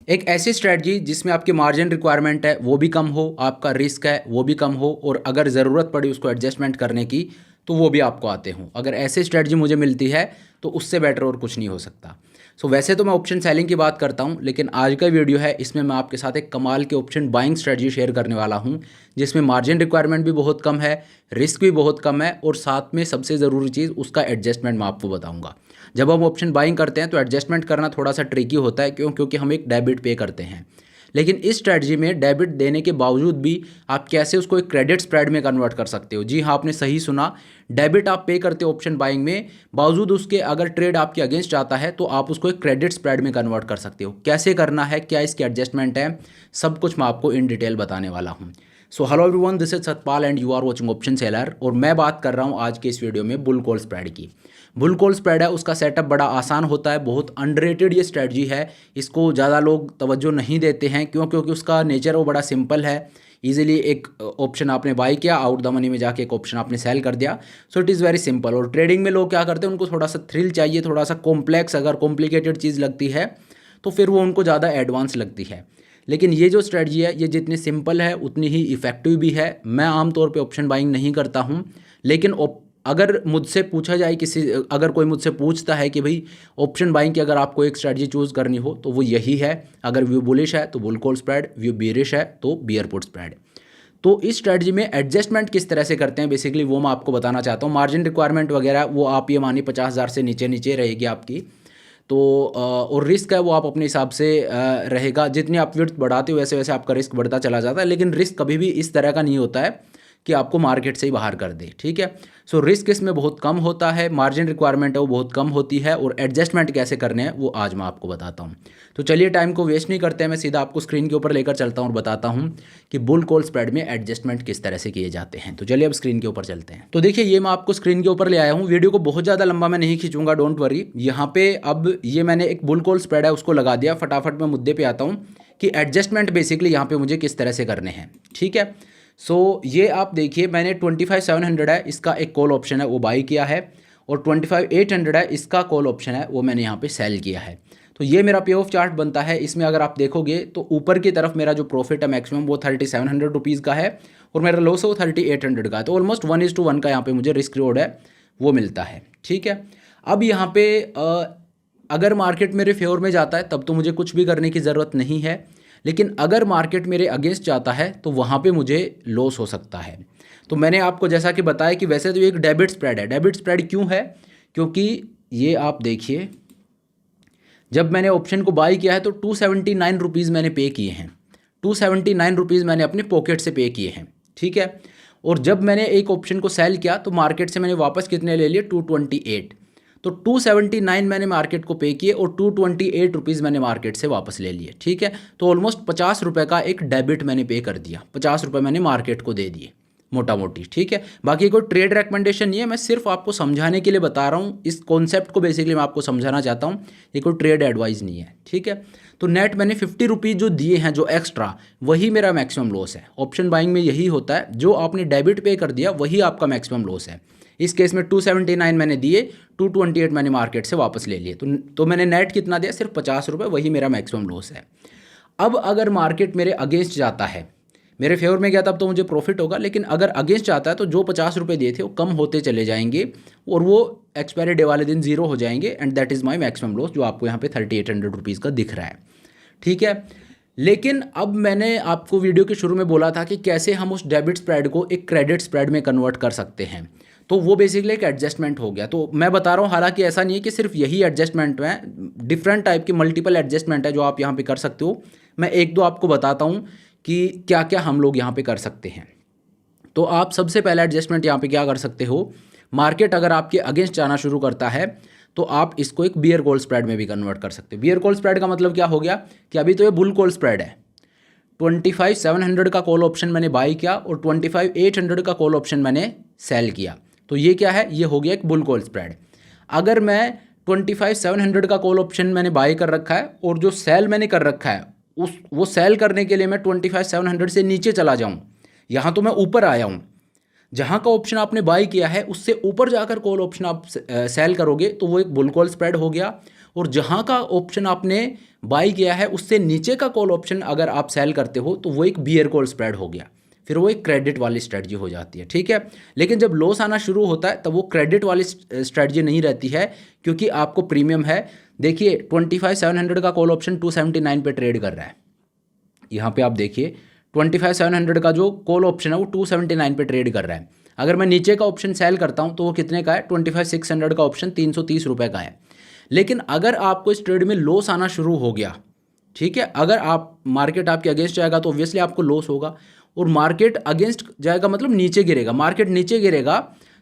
एक ऐसी स्ट्रैटेजी जिसमें आपकी मार्जिन रिक्वायरमेंट है वो भी कम हो, आपका रिस्क है वो भी कम हो, और अगर ज़रूरत पड़ी उसको एडजस्टमेंट करने की तो वो भी आपको आते हों। अगर ऐसी स्ट्रैटेजी मुझे मिलती है तो उससे बेटर और कुछ नहीं हो सकता। वैसे तो मैं ऑप्शन सेलिंग की बात करता हूँ, लेकिन आज का वीडियो है इसमें मैं आपके साथ एक कमाल के ऑप्शन बाइंग स्ट्रैटेजी शेयर करने वाला हूँ, जिसमें मार्जिन रिक्वायरमेंट भी बहुत कम है, रिस्क भी बहुत कम है, और साथ में सबसे ज़रूरी चीज़ उसका एडजस्टमेंट मैं आपको बताऊँगा। जब हम ऑप्शन बाइंग करते हैं तो एडजस्टमेंट करना थोड़ा सा ट्रिकी होता है, क्योंकि हम एक डेबिट पे करते हैं। लेकिन इस स्ट्रैटेजी में डेबिट देने के बावजूद भी आप कैसे उसको एक क्रेडिट स्प्रेड में कन्वर्ट कर सकते हो। जी हाँ, आपने सही सुना, डेबिट आप पे करते हो ऑप्शन बाइंग में, बावजूद उसके अगर ट्रेड आपके अगेंस्ट आता है तो आप उसको एक क्रेडिट स्प्रेड में कन्वर्ट कर सकते हो। कैसे करना है, क्या इसकी एडजस्टमेंट है, सब कुछ मैं आपको इन डिटेल बताने वाला हूँ। Hello everyone, this is Satpal and you are watching option seller, और मैं बात कर रहा हूँ आज के इस वीडियो में बुल कॉल स्प्रेड की। बुल कॉल स्प्रेड है, उसका सेटअप बड़ा आसान होता है, बहुत अंडररेटेड ये स्ट्रेटजी है। इसको ज़्यादा लोग तवज्जो नहीं देते हैं, क्योंकि उसका नेचर वो बड़ा सिंपल है। ईजिली एक ऑप्शन आपने बाई किया, आउट द मनी में जाके एक ऑप्शन आपने सेल कर दिया। So it is very simple. और ट्रेडिंग में लोग क्या करते हैं, उनको थोड़ा सा थ्रिल चाहिए, थोड़ा सा कॉम्प्लेक्स, अगर कॉम्प्लिकेटेड चीज़ लगती है तो फिर वो उनको ज़्यादा एडवांस लगती है। लेकिन ये जो स्ट्रेटजी है ये जितनी सिंपल है उतनी ही इफ़ेक्टिव भी है। मैं आमतौर पे ऑप्शन बाइंग नहीं करता हूँ, लेकिन अगर मुझसे पूछा जाए, अगर कोई मुझसे पूछता है कि भाई ऑप्शन बाइंग की अगर आपको एक स्ट्रेटजी चूज़ करनी हो तो वो यही है। अगर व्यू बुलिश है तो bull call spread, view bearish है तो बियर पुट स्प्रेड। तो इस स्ट्रेटजी में एडजस्टमेंट किस तरह से करते हैं बेसिकली वो मैं आपको बताना चाहता हूँ। मार्जिन रिक्वायरमेंट वगैरह वो आप ये मानिए 50,000 से नीचे नीचे रहेगी आपकी। तो और रिस्क है वो आप अपने हिसाब से रहेगा। जितनी आप विड्थ बढ़ाते हो वैसे वैसे आपका रिस्क बढ़ता चला जाता है, लेकिन रिस्क कभी भी इस तरह का नहीं होता है कि आपको मार्केट से ही बाहर कर दे। ठीक है, रिस्क इसमें बहुत कम होता है, मार्जिन रिक्वायरमेंट है वो बहुत कम होती है, और एडजस्टमेंट कैसे करने हैं वो आज मैं आपको बताता हूँ। तो चलिए टाइम को वेस्ट नहीं करते हैं, मैं सीधा आपको स्क्रीन के ऊपर लेकर चलता हूँ और बताता हूँ कि बुल कॉल स्प्रेड में एडजस्टमेंट किस तरह से किए जाते हैं। तो चलिए अब स्क्रीन के ऊपर चलते हैं। तो देखिए ये मैं आपको स्क्रीन के ऊपर ले आया हूँ। वीडियो को बहुत ज़्यादा लंबा मैं नहीं खींचूंगा, डोंट वरी। यहाँ पे अब ये मैंने एक बुल कॉल स्प्रेड है उसको लगा दिया। फटाफट मैं मुद्दे पे आता हूँ कि एडजस्टमेंट बेसिकली यहाँ पे मुझे किस तरह से करने हैं। ठीक है, ये आप देखिए, मैंने 25,700 है इसका एक कॉल ऑप्शन है वो बाई किया है, और 25,800 है इसका कॉल ऑप्शन है वो मैंने यहाँ पे सेल किया है। तो ये मेरा पे ऑफ चार्ट बनता है। इसमें अगर आप देखोगे तो ऊपर की तरफ मेरा जो प्रॉफिट है मैक्सिमम वो 3,700 रुपीज़ का है, और मेरा लॉस है वो 3,800 का है। तो ऑलमोस्ट 1:1 का यहाँ पे मुझे रिस्क रिवॉर्ड है वो मिलता है। ठीक है, अब यहाँ पे अगर मार्केट मेरे फेवर में जाता है तब तो मुझे कुछ भी करने की ज़रूरत नहीं है, लेकिन अगर मार्केट मेरे अगेंस्ट जाता है तो वहाँ पे मुझे लॉस हो सकता है। तो मैंने आपको जैसा कि बताया कि वैसे तो ये एक डेबिट स्प्रेड है। डेबिट स्प्रेड क्यों है, क्योंकि ये आप देखिए, जब मैंने ऑप्शन को बाई किया है तो 279 रुपीज़ मैंने पे किए हैं। 279 रुपीज़ मैंने अपने पॉकेट से पे किए हैं। ठीक है, और जब मैंने एक ऑप्शन को सेल किया तो मार्केट से मैंने वापस कितने ले लिए, 228। तो 279 मैंने मार्केट को पे किए और 228 रुपीज़ मैंने मार्केट से वापस ले लिए। ठीक है, तो ऑलमोस्ट 50 रुपये का एक डेबिट मैंने पे कर दिया। 50 रुपये मैंने मार्केट को दे दिए मोटा मोटी। ठीक है, बाकी कोई ट्रेड रेकमेंडेशन नहीं है, मैं सिर्फ आपको समझाने के लिए बता रहा हूँ। इस कॉन्सेप्ट को बेसिकली मैं आपको समझाना चाहता हूँ, ये कोई ट्रेड एडवाइस नहीं है। ठीक है, तो नेट मैंने 50 रुपीज़ जो दिए हैं जो एक्स्ट्रा, वही मेरा मैक्सिमम लॉस है। ऑप्शन बाइंग में यही होता है, जो आपने डेबिट पे कर दिया वही आपका मैक्सिमम लॉस है। इस केस में 279 मैंने दिए, 228 मैंने मार्केट से वापस ले लिए, तो मैंने नेट कितना दिया, सिर्फ 50 रुपये, वही मेरा मैक्सिमम लॉस है। अब अगर मार्केट मेरे अगेंस्ट जाता है, मेरे फेवर में गया तब तो मुझे प्रॉफिट होगा, लेकिन अगर अगेंस्ट जाता है तो जो 50 रुपये दिए थे वो कम होते चले जाएंगे, और वो एक्सपायरी डे वाले दिन जीरो हो जाएंगे, and that is my maximum loss, जो आपको यहाँ पे 3,800 रुपीज़ का दिख रहा है। ठीक है, लेकिन अब मैंने आपको वीडियो के शुरू में बोला था कि कैसे हम उस डेबिट स्प्रेड को एक क्रेडिट स्प्रेड में कन्वर्ट कर सकते हैं। तो वो बेसिकली एक एडजस्टमेंट हो गया। तो मैं बता रहा हूँ, हालांकि ऐसा नहीं है कि सिर्फ यही एडजस्टमेंट है, डिफरेंट टाइप की मल्टीपल एडजस्टमेंट है जो आप यहाँ पे कर सकते हो। मैं एक दो आपको बताता हूँ कि क्या क्या हम लोग यहाँ पे कर सकते हैं। तो आप सबसे पहला एडजस्टमेंट यहाँ पे क्या कर सकते हो, मार्केट अगर आपके अगेंस्ट जाना शुरू करता है तो आप इसको एक बियर कॉल स्प्रेड में भी कन्वर्ट कर सकते हो। बियर कॉल स्प्रेड का मतलब क्या हो गया कि अभी तो ये बुल कॉल स्प्रेड है। 25,700 का कॉल ऑप्शन मैंने बाई किया और 25,800 का कॉल ऑप्शन मैंने सेल किया। तो ये क्या है, ये हो गया एक बुल कॉल स्प्रेड। अगर मैं 25,700 का कॉल ऑप्शन मैंने बाई कर रखा है और जो सेल मैंने कर रखा है वो सेल करने के लिए मैं 25,700 से नीचे चला जाऊँ, यहाँ तो मैं ऊपर आया हूँ, जहाँ का ऑप्शन आपने बाई किया है उससे ऊपर जाकर कॉल ऑप्शन आप सेल करोगे तो वो एक बुल कॉल स्प्रेड हो गया। और जहाँ का ऑप्शन आपने बाई किया है उससे नीचे का कॉल ऑप्शन अगर आप सेल करते हो तो वो एक बियर कॉल स्प्रेड हो गया, फिर वो एक क्रेडिट वाली स्ट्रेटजी हो जाती है, ठीक है। लेकिन जब लॉस आना शुरू होता है तब वो क्रेडिट वाली स्ट्रेटजी नहीं रहती है, क्योंकि आपको प्रीमियम है। देखिए 25,700 का कॉल ऑप्शन 279 पे ट्रेड कर रहा है। यहाँ पे आप देखिए 25,700 का जो कॉल ऑप्शन है वो 279 पे ट्रेड कर रहा है। अगर मैं नीचे का ऑप्शन सेल करता हूँ तो वो कितने का है, 25,600 का ऑप्शन 330 रुपये का है। लेकिन अगर आपको इस ट्रेड में लॉस आना शुरू हो गया, ठीक है, अगर आप मार्केट आपके अगेंस्ट जाएगा तो ऑब्वियसली आपको लॉस होगा, और मार्केट अगेंस्ट जाएगा मतलब नीचे गिरेगा, मार्केट नीचे गिरेगा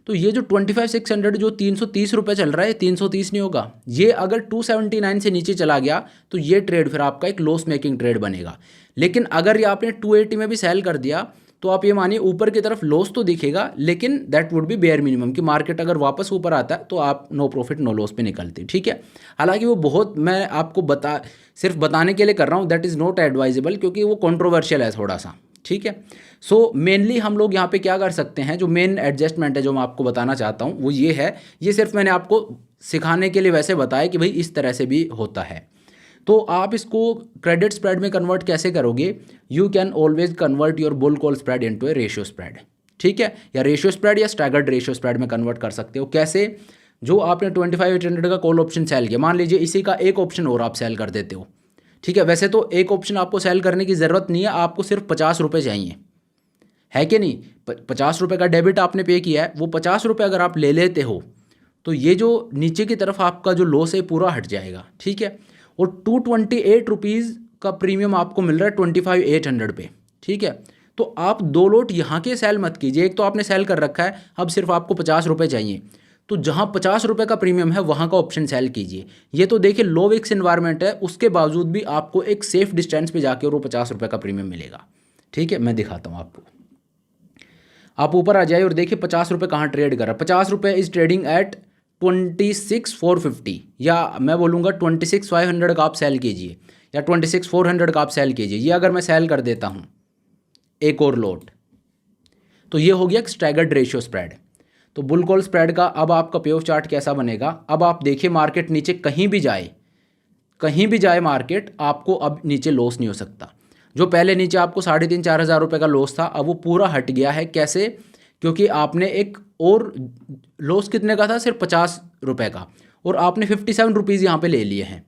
तो ये जो 25,600 जो 330 रुपये चल रहा है 330 नहीं होगा, ये अगर 279 से नीचे चला गया तो ये ट्रेड फिर आपका एक लॉस मेकिंग ट्रेड बनेगा। लेकिन अगर ये आपने 280 में भी सेल कर दिया तो आप ये मानिए ऊपर की तरफ लॉस तो दिखेगा, लेकिन that would be bare minimum कि मार्केट अगर वापस ऊपर आता है तो आप नो प्रॉफिट नो लॉस पे निकलते, ठीक है। हालांकि वो बहुत, मैं आपको सिर्फ बताने के लिए कर रहा हूँ, दैट इज़ नॉट एडवाइजेबल, क्योंकि वो कंट्रोवर्शियल है थोड़ा सा, ठीक है। सो मेनली हम लोग यहाँ पे क्या कर सकते हैं, जो मेन एडजस्टमेंट है जो मैं आपको बताना चाहता हूँ वो ये है, ये सिर्फ मैंने आपको सिखाने के लिए वैसे बताया कि भाई इस तरह से भी होता है। तो आप इसको क्रेडिट स्प्रेड में कन्वर्ट कैसे करोगे, you can always convert your bull call spread into A ratio spread, ठीक है, या रेशियो स्प्रेड या स्टैगर्ड रेशियो स्प्रेड में कन्वर्ट कर सकते हो। कैसे, जो आपने 25,800 का कॉल ऑप्शन सेल किया, मान लीजिए इसी का एक ऑप्शन और आप सेल कर देते हो, ठीक है। वैसे तो एक ऑप्शन आपको सेल करने की ज़रूरत नहीं है, आपको सिर्फ 50 रुपये चाहिए, है कि नहीं। 50 रुपये का डेबिट आपने पे किया है, वो 50 रुपये अगर आप ले लेते हो तो ये जो नीचे की तरफ आपका जो लॉस है पूरा हट जाएगा, ठीक है। और 228 रुपीज़ का प्रीमियम आपको मिल रहा है 25,800 पे, ठीक है। तो आप दो लोट यहाँ के सेल मत कीजिए, एक तो आपने सेल कर रखा है, अब सिर्फ आपको 50 रुपये चाहिए, तो जहाँ 50 रुपये का प्रीमियम है वहाँ का ऑप्शन सेल कीजिए। ये तो देखिए लो विक्स इन्वायरमेंट है, उसके बावजूद भी आपको एक सेफ डिस्टेंस पे जाके और वो 50 रुपये का प्रीमियम मिलेगा, ठीक है। मैं दिखाता हूँ आपको, आप ऊपर आ जाइए और देखिए 50 रुपये कहाँ ट्रेड कर रहा है। 50 रुपये इज ट्रेडिंग एट 26,450, या मैं बोलूँगा 26,500 का आप सेल कीजिए, या 26,400 का आप सेल कीजिए। ये अगर मैं सेल कर देता हूँ एक और लोट तो ये हो गया स्टैगर्ड रेशियो स्प्रेड। तो बुल कॉल स्प्रेड का अब आपका पे ऑफ चार्ट कैसा बनेगा, अब आप देखिए मार्केट नीचे कहीं भी जाए मार्केट, आपको अब नीचे लॉस नहीं हो सकता। जो पहले नीचे आपको 3,500-4 हज़ार रुपये का लॉस था, अब वो पूरा हट गया है। कैसे, क्योंकि आपने एक और लॉस कितने का था, सिर्फ 50 रुपये का, और आपने 57 रुपीज़ यहाँ पे ले लिए हैं,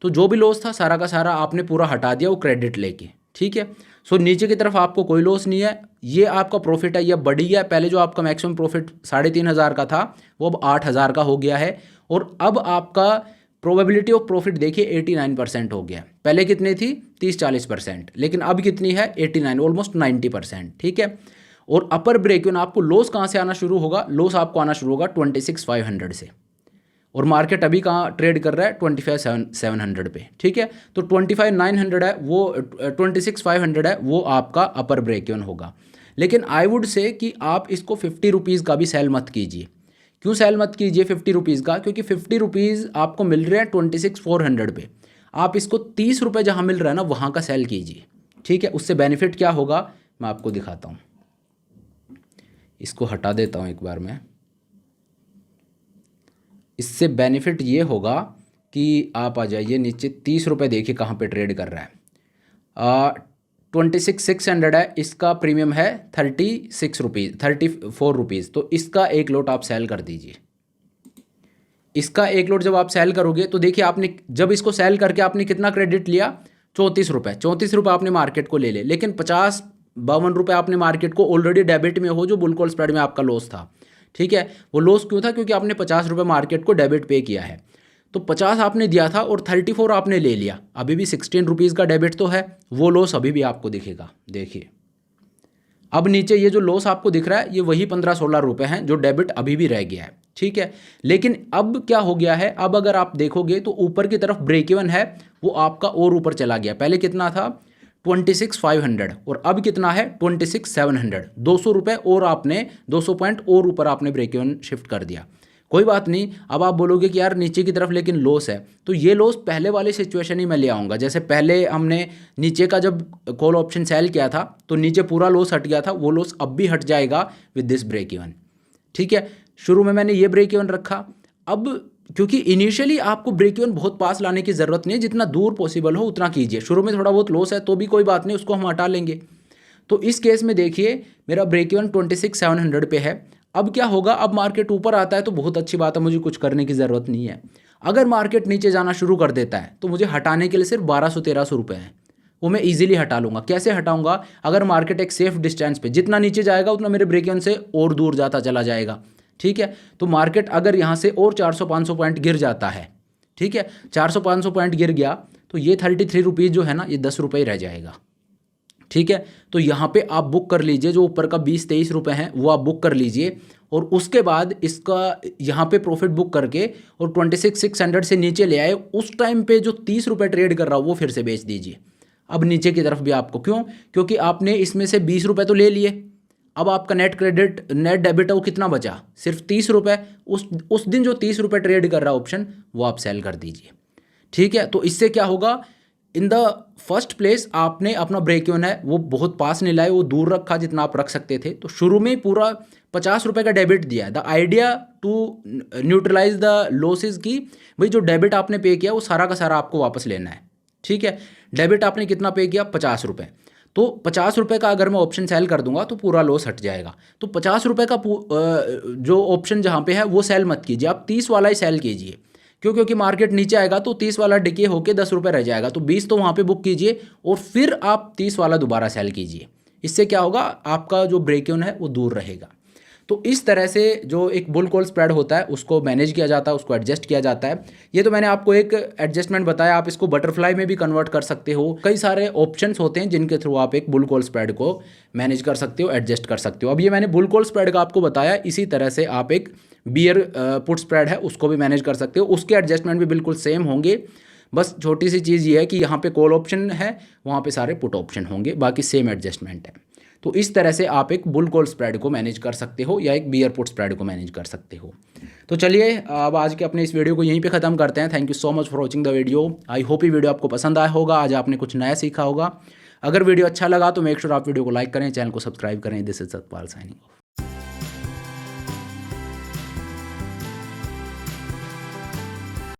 तो जो भी लॉस था सारा का सारा आपने पूरा हटा दिया वो क्रेडिट लेके, ठीक है। सो नीचे की तरफ आपको कोई लॉस नहीं है, ये आपका प्रॉफिट है, ये बढ़ गया। पहले जो आपका मैक्सिमम प्रॉफिट 3,500 का था वो अब 8,000 का हो गया है, और अब आपका प्रोबेबिलिटी ऑफ प्रॉफिट देखिए 89% हो गया। पहले कितनी थी, 30-40%, लेकिन अब कितनी है, 89, ऑलमोस्ट 90%, ठीक है। और अपर ब्रेक इवन आपको लॉस कहाँ से आना शुरू होगा, लॉस आपको आना शुरू होगा 26,500 से, और मार्केट अभी कहाँ ट्रेड कर रहा है 25,700 पे, ठीक है। तो 25,900 है वो, 26,500 है वो आपका अपर ब्रेक इवन होगा। लेकिन आई वुड से कि आप इसको 50 रुपीज़ का भी सेल मत कीजिए। क्यों सेल मत कीजिए 50 रुपीज़ का, क्योंकि 50 रुपीज़ आपको मिल रहे हैं 26,400 पे, आप इसको 30 रुपये जहाँ मिल रहा है ना वहाँ का सेल कीजिए, ठीक है। उससे बेनिफिट क्या होगा मैं आपको दिखाता हूँ, इसको हटा देता हूँ एक बार मैं। इससे बेनिफिट ये होगा कि आप आ जाइए नीचे, 30 रुपये देखिए कहाँ पे ट्रेड कर रहा है, 26,600 है, इसका प्रीमियम है 36 रुपीज़, 34 रुपीज़। तो इसका एक लोट आप सेल कर दीजिए। इसका एक लोट जब आप सेल करोगे तो देखिए आपने जब इसको सेल करके आपने कितना क्रेडिट लिया, 34 रुपये। 34 रुपये आपने मार्केट को ले ले, लेकिन 52 रुपये आपने मार्केट को ऑलरेडी डेबिट में हो, जो बुल कॉल स्प्रेड में आपका लॉस था, ठीक है। वो लॉस क्यों था, क्योंकि आपने 50 रुपये मार्केट को डेबिट पे किया है। तो 50 आपने दिया था और 34 आपने ले लिया, अभी भी 16 रुपीज़ का डेबिट तो है, वो लॉस अभी भी आपको दिखेगा। देखिए अब नीचे ये जो लॉस आपको दिख रहा है ये वही 15-16 रुपये हैं जो डेबिट अभी भी रह गया है, ठीक है। लेकिन अब क्या हो गया है, अब अगर आप देखोगे तो ऊपर की तरफ ब्रेक इवन है वो आपका और ऊपर चला गया। पहले कितना था 26,500 और अब कितना है 26,700, 200 रुपये और आपने 200 पॉइंट और ऊपर आपने ब्रेक इवन शिफ्ट कर दिया। कोई बात नहीं, अब आप बोलोगे कि यार नीचे की तरफ लेकिन लॉस है, तो ये लॉस पहले वाली सिचुएशन ही मैं ले आऊँगा। जैसे पहले हमने नीचे का जब कॉल ऑप्शन सेल किया था तो नीचे पूरा लॉस हट गया था, वो लॉस अब भी हट जाएगा विद दिस ब्रेक इवन, ठीक है। शुरू में मैंने ये ब्रेक इवन रखा, अब क्योंकि इनिशियली आपको ब्रेक इवन बहुत पास लाने की ज़रूरत नहीं है, जितना दूर पॉसिबल हो उतना कीजिए। शुरू में थोड़ा बहुत लॉस है तो भी कोई बात नहीं, उसको हम हटा लेंगे। तो इस केस में देखिए मेरा ब्रेक इवन 26,700 पे है। अब क्या होगा, अब मार्केट ऊपर आता है तो बहुत अच्छी बात है, मुझे कुछ करने की ज़रूरत नहीं है। अगर मार्केट नीचे जाना शुरू कर देता है तो मुझे हटाने के लिए सिर्फ 1200-1300 रुपये हैं, वो मैं इजीली हटा लूँगा। कैसे हटाऊँगा, अगर मार्केट एक सेफ डिस्टेंस पे, जितना नीचे जाएगा उतना मेरे ब्रेक इवन से और दूर जाता चला जाएगा। ठीक है, तो मार्केट अगर यहाँ से और 400-500 पॉइंट गिर जाता है, ठीक है, 400-500 पॉइंट गिर गया तो ये 33 रुपीज़ जो है ना, ये 10 रुपये रह जाएगा। ठीक है, तो यहाँ पे आप बुक कर लीजिए, जो ऊपर का 20-23 रुपये हैं वो आप बुक कर लीजिए, और उसके बाद इसका यहाँ पे प्रॉफिट बुक करके और 26,600 से नीचे ले आए, उस टाइम पे जो 30 रुपये ट्रेड कर रहा हो वो फिर से बेच दीजिए। अब नीचे की तरफ भी आपको, क्यों, क्योंकि आपने इसमें से 20 रुपये तो ले लिए, अब आपका नेट डेबिट है वो कितना बचा, सिर्फ 30 रुपये। उस दिन जो 30 रुपये ट्रेड कर रहा है ऑप्शन, वो आप सेल कर दीजिए। ठीक है, तो इससे क्या होगा, इन द फर्स्ट प्लेस आपने अपना ब्रेक इवन है वो बहुत पास नहीं लाए, वो दूर रखा जितना आप रख सकते थे। तो शुरू में पूरा 50 रुपये का डेबिट दिया है। The idea to neutralize the losses की, भाई जो डेबिट आपने पे किया वो सारा का सारा आपको वापस लेना है। ठीक है, डेबिट आपने कितना पे किया, 50 रुपये। तो 50 रुपये का अगर मैं ऑप्शन सेल कर दूंगा तो पूरा लॉस हट जाएगा। तो 50 रुपये का जो ऑप्शन जहाँ पे है वो सेल मत कीजिए, आप 30 वाला ही सेल कीजिए। क्यों, क्योंकि मार्केट नीचे आएगा तो 30 वाला डिके होके 10 रुपये रह जाएगा, तो 20 तो वहाँ पे बुक कीजिए और फिर आप 30 वाला दोबारा सेल कीजिए। इससे क्या होगा, आपका जो ब्रेक इवन है वो दूर रहेगा। तो इस तरह से जो एक बुल कॉल स्प्रेड होता है उसको मैनेज किया जाता है, उसको एडजस्ट किया जाता है। ये तो मैंने आपको एक एडजस्टमेंट बताया, आप इसको बटरफ्लाई में भी कन्वर्ट कर सकते हो। कई सारे ऑप्शंस होते हैं जिनके थ्रू आप एक बुल कॉल स्प्रेड को मैनेज कर सकते हो, एडजस्ट कर सकते हो। अब ये मैंने बुल कॉल स्प्रेड का आपको बताया, इसी तरह से आप एक बियर पुट स्प्रेड है उसको भी मैनेज कर सकते हो, उसके एडजस्टमेंट भी बिल्कुल सेम होंगे। बस छोटी सी चीज़ ये है कि यहाँ पे कॉल ऑप्शन है, वहाँ पे सारे पुट ऑप्शन होंगे, बाकी सेम एडजस्टमेंट है। तो इस तरह से आप एक बुल कॉल स्प्रेड को मैनेज कर सकते हो या एक बियर पुट स्प्रेड को मैनेज कर सकते हो। तो चलिए अब आज के अपने इस वीडियो को यहीं पे ख़त्म करते हैं। Thank you so much for watching the video. I hope ये वीडियो आपको पसंद आया होगा, आज आपने कुछ नया सीखा होगा। अगर वीडियो अच्छा लगा तो मेक श्योर आप वीडियो को लाइक करें, चैनल को सब्सक्राइब करें। This is Satpal signing off.